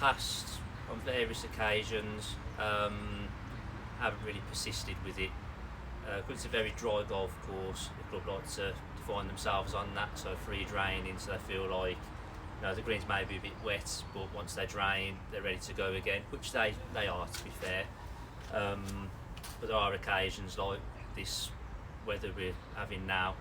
past on various occasions. Haven't really persisted with it. Because it's a very dry golf course, the club like to define themselves on that, so free draining, so they feel like, you know, the greens may be a bit wet, but once they drain, they're ready to go again, which they are, to be fair. But there are occasions like this weather we're having now.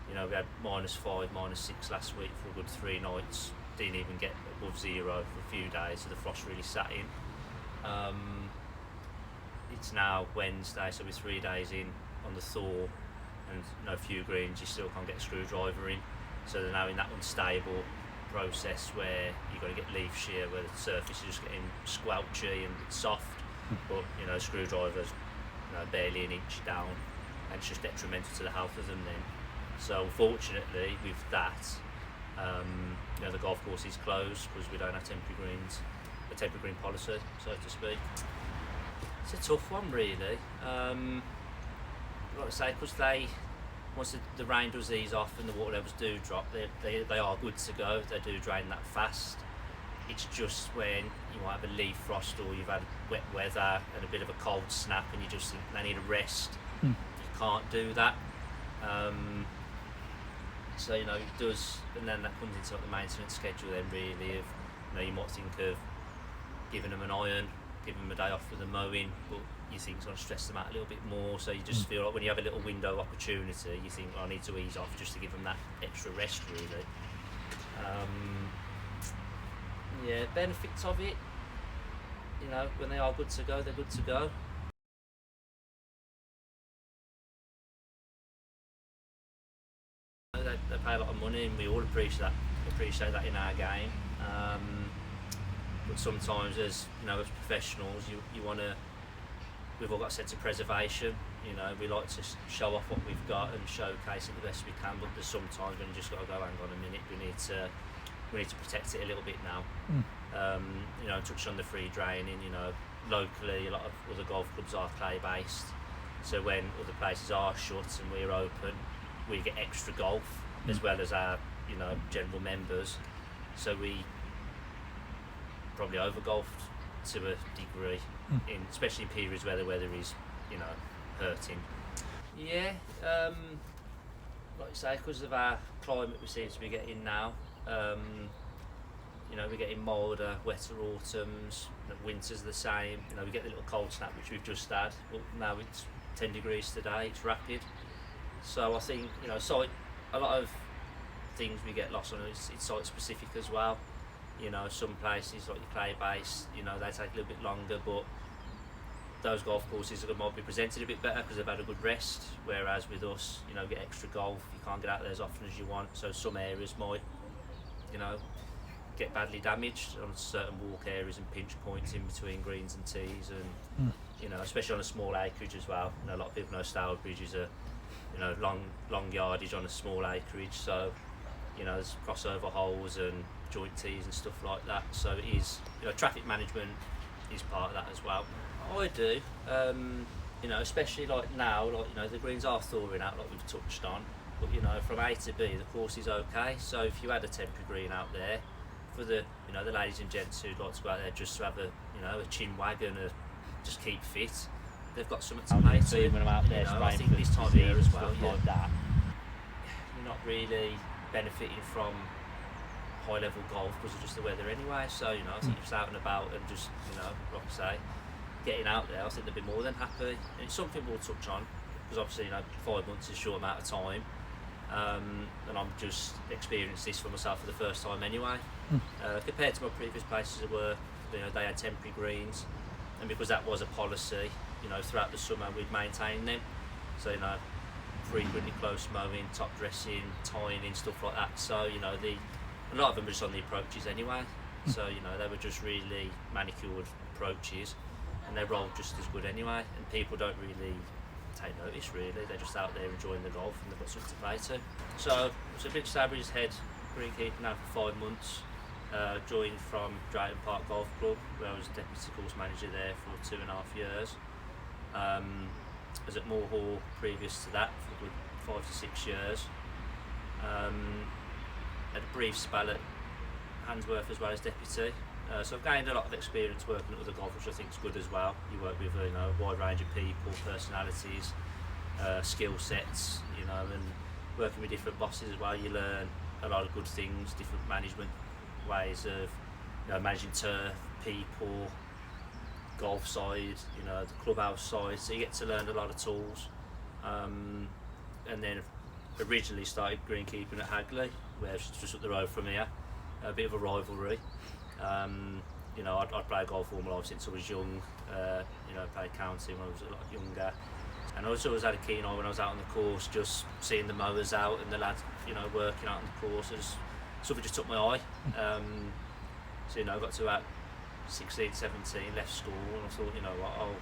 You know, we had -5, -6 last week for a good 3 nights. Didn't even get above 0 for a few days, so the frost really sat in. It's now Wednesday, so we're 3 days in on the thaw, and you know, a few greens you still can't get a screwdriver in. So they're now in that unstable process where you've got to get leaf shear, where the surface is just getting squelchy and soft, but you know, screwdrivers, you know, barely an inch down, and it's just detrimental to the health of them then. So unfortunately with that, you know, the golf course is closed because we don't have temporary greens, a temporary green policy, so to speak. It's a tough one really. Like I say, because once the rain does ease off and the water levels do drop, they are good to go. They do drain that fast. It's just when you might have a leaf frost or you've had wet weather and a bit of a cold snap and you just think they need a rest. You can't do that. So you know, it does, and then that comes into like the maintenance schedule then really of, you know, you might think of giving them an iron, giving them a day off for the mowing, but you think it's going to stress them out a little bit more, so you just feel like when you have a little window of opportunity, you think, oh, I need to ease off just to give them that extra rest really. Yeah, benefits of it, you know, when they are good to go, they're good to go. They pay a lot of money and we all appreciate that in our game. But sometimes as, you know, as professionals, you want to, we've all got a sense of preservation, you know, we like to show off what we've got and showcase it the best we can, but there's sometimes when you just got to go, hang on a minute, we need to protect it a little bit now. You know, touch on the free draining, you know, locally a lot of other golf clubs are clay based, so when other places are shut and we're open, we get extra golf as well as our, you know, general members, so we probably over golfed to a degree, especially in periods where the weather is, you know, hurting. Yeah, like I say, because of our climate we seem to be getting now, you know, we're getting milder, wetter autumns, winter's the same, you know, we get the little cold snap which we've just had, but now it's 10 degrees today, it's rapid. So I think, you know, a lot of things we get lost on, it's site specific as well. You know, some places like your clay base, you know, they take a little bit longer, but those golf courses might be presented a bit better because they've had a good rest, whereas with us, you know, get extra golf, you can't get out there as often as you want, so some areas might, you know, get badly damaged on certain walk areas and pinch points in between greens and tees, and you know, especially on a small acreage as well. You know, a lot of people know Stourbridge is a, you know, long yardage on a small acreage, so you know, there's crossover holes and joint tees and stuff like that, so it is, you know, traffic management is part of that as well. I do, you know, especially like now, like, you know, the greens are thawing out like we've touched on, but you know, from A to B the course is okay, so if you had a temporary green out there for the, you know, the ladies and gents who'd like to go out there just to have a, you know, a chin wagon or just keep fit, they've got something to play to. When I'm out there, you know, I think this time of year as well, like that, you're not really benefiting from high level golf because of just the weather anyway, so you know, I think you're just out and about and just, you know, like I say, getting out there, I think they'll be more than happy. And it's something we'll touch on because obviously, you know, 5 months is a short amount of time, and I'm just experiencing this for myself for the first time anyway. Compared to my previous places of work, you know, they had temporary greens, and because that was a policy, you know, throughout the summer we'd maintain them, so you know, frequently close mowing, top dressing, tying in, stuff like that, so you know, a lot of them were just on the approaches anyway, so you know, they were just really manicured approaches and they rolled just as good anyway, and people don't really take notice really, they're just out there enjoying the golf and they've got something to play to. So been Stourbridge's head greenkeeper now for 5 months, joined from Drayton Park Golf Club where I was deputy course manager there for 2.5 years. I was at Moor Hall previous to that for a good 5 to 6 years. Had a brief spell at Handsworth as well as deputy, So I've gained a lot of experience working at other golf, which I think is good as well. You work with a wide range of people, personalities, skill sets, and working with different bosses as well. You learn a lot of good things, different management ways of managing turf, people, golf side, the clubhouse side. So you get to learn a lot of tools. And then originally started greenkeeping at Hagley, where it's just up the road from here. A bit of a rivalry. I'd played golf all my life since I was young. Played county when I was a lot younger. And I also always had a keen eye when I was out on the course, just seeing the mowers out and the lads, working out on the course. Something just took my eye. I got to about 16, 17, left school, and I thought,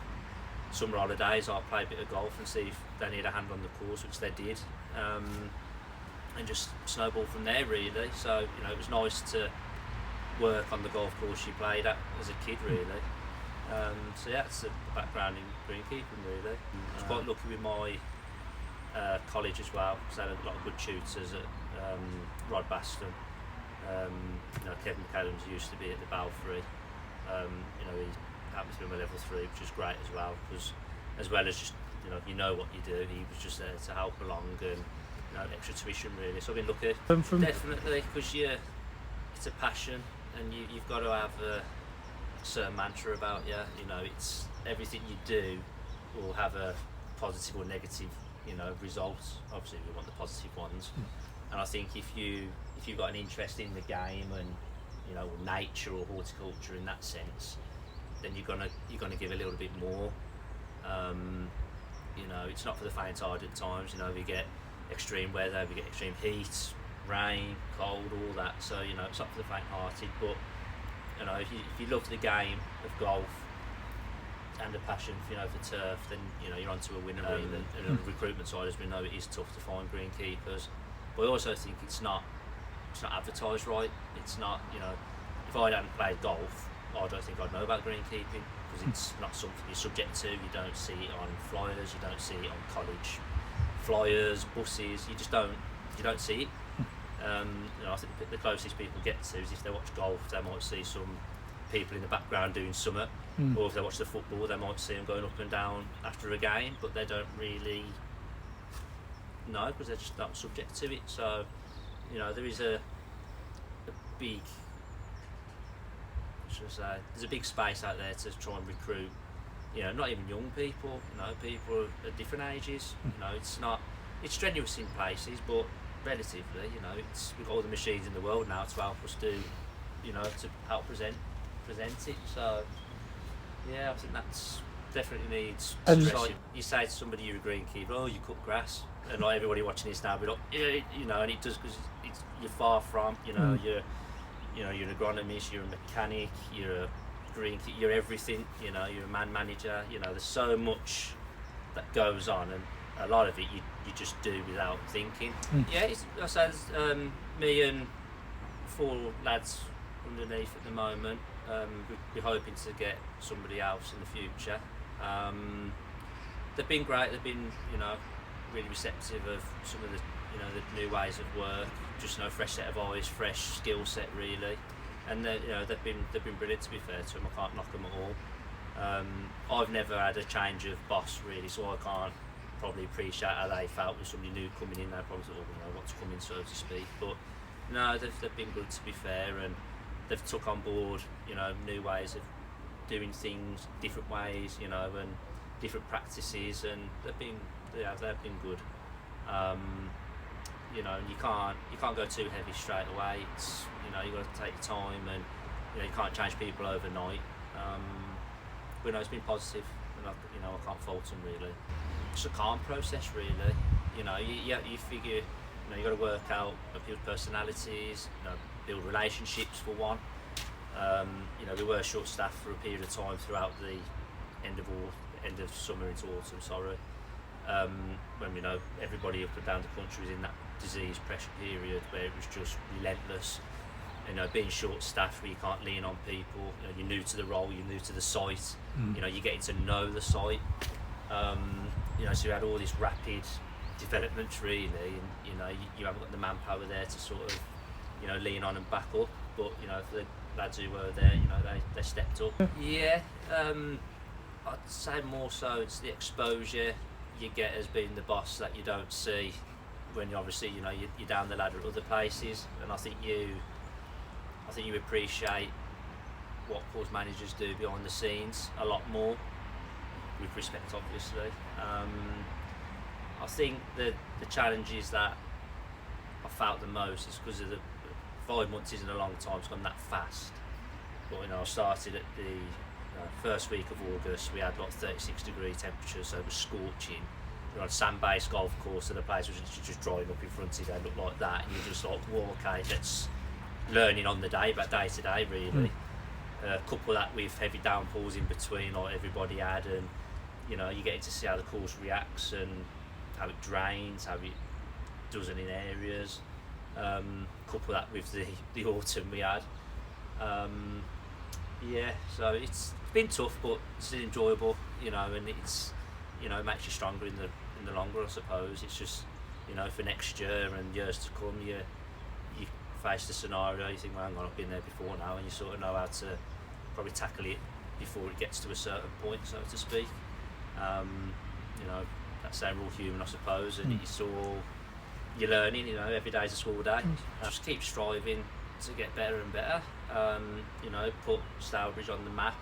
summer holidays, I'll play a bit of golf and see if they need a hand on the course, which they did. And just snowballed from there, really. So, it was nice to work on the golf course you played at as a kid, really. It's the background in greenkeeping, really. I was quite lucky with my college as well, because I had a lot of good tutors at Rod Baston. Kevin McAdams used to be at the Balfour. He helped me through my level 3, which was great as well, because as well as just what you do, he was just there to help along and extra tuition, really. So I've been lucky. Definitely, because it's a passion, and you've got to have a certain mantra about you. It's everything you do will have a positive or negative results. Obviously we want the positive ones. And I think if you've got an interest in the game and or nature or horticulture in that sense, then you're gonna give a little bit more. It's not for the faint-hearted at times. We get extreme weather, we get extreme heat, rain, cold, all that. So it's not for the faint-hearted. But if you love the game of golf and a passion for turf, then you're onto a winner. And on the recruitment side, as we know, it is tough to find greenkeepers. But I also think it's not advertised right. It's not, if I hadn't played golf, I don't think I'd know about greenkeeping, because it's not something you're subject to. You don't see it on flyers, you don't see it on college flyers, buses. You don't see it. I think the closest people get to is if they watch golf, they might see some people in the background doing something, or if they watch the football, they might see them going up and down after a game, but they don't really know, because they're just not subject to it. So there is a big, there's a big space out there to try and recruit, not even young people, people at different ages. It's strenuous in places, but relatively, we've got all the machines in the world now to help us do, to help present it. So I think that's definitely needs. And you say to somebody you're a greenkeeper, oh, you cut grass, and like everybody watching this now, be like, and it does, because you're far from, you're an agronomist, you're a mechanic, you're a greenkeeper, you're everything, you're a man manager. There's so much that goes on, and a lot of it you just do without thinking. I say me and 4 lads underneath at the moment. We're hoping to get somebody else in the future. They've been great. They've been really receptive of some of the the new ways of work. Just fresh set of eyes, fresh skill set, really. And they've been brilliant, to be fair to them. I can't knock them at all. I've never had a change of boss, really, so I can't probably appreciate how they felt with somebody new coming in. They probably thought, what's coming, so to speak. But no, they've been good, to be fair, and they've took on board new ways of doing things, different ways, and different practices, and they've been good. And you can't go too heavy straight away. It's you've got to take your time, and you can't change people overnight. But it's been positive, and I can't fault them, really. It's a calm process, really. You figure you got to work out people's personalities, build relationships for one. We were short staffed for a period of time throughout the end of summer into autumn. When everybody up and down the country was in that disease pressure period where it was just relentless. Being short staffed, where you can't lean on people. You're new to the role, you're new to the site. You're getting to know the site. So you had all this rapid development, really, and you haven't got the manpower there to sort of lean on and back up. But for lads who were there, you know, they stepped up. Yeah, I'd say more so it's the exposure you get as being the boss that you don't see when you obviously, you know, you're down the ladder at other places, and I think you appreciate what course managers do behind the scenes a lot more, with respect obviously. I think the challenges that I felt the most is because of the 5 months isn't a long time to come that fast. But you know, I started at the first week of August. We had like 36-degree temperatures, so it was scorching. You're on a sand-based golf course, and the place was just drying up in front of you. They looked like that, and you're just like, well, okay, that's learning on the day, but day to day really. Couple that with heavy downpours in between, like everybody had, and you know, you get to see how the course reacts and how it drains, how it doesn't in areas. Couple that with the autumn we had. Yeah, so it's been tough, but it's enjoyable, you know, and it's, you know, it makes you stronger in the long run, I suppose. It's just, you know, for next year and years to come, you face the scenario, you think, well, hang on, I've been there before now, and you sort of know how to probably tackle it before it gets to a certain point, so to speak. You know, that's saying we're all human, I suppose, and it's all, you're learning, you know, every day's a school day. Just keep striving to get better and better. You know, put Stourbridge on the map.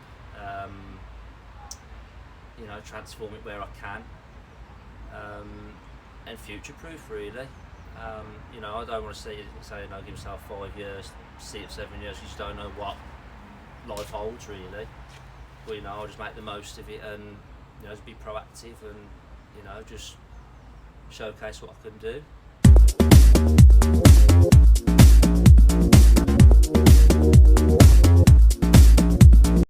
You know, transform it where I can, and future-proof really. You know, I don't want to say, you know, give myself 5 years, 6, 7 years. You just don't know what life holds really. But you know, I'll just make the most of it, and you know, just be proactive, and you know, just showcase what I can do.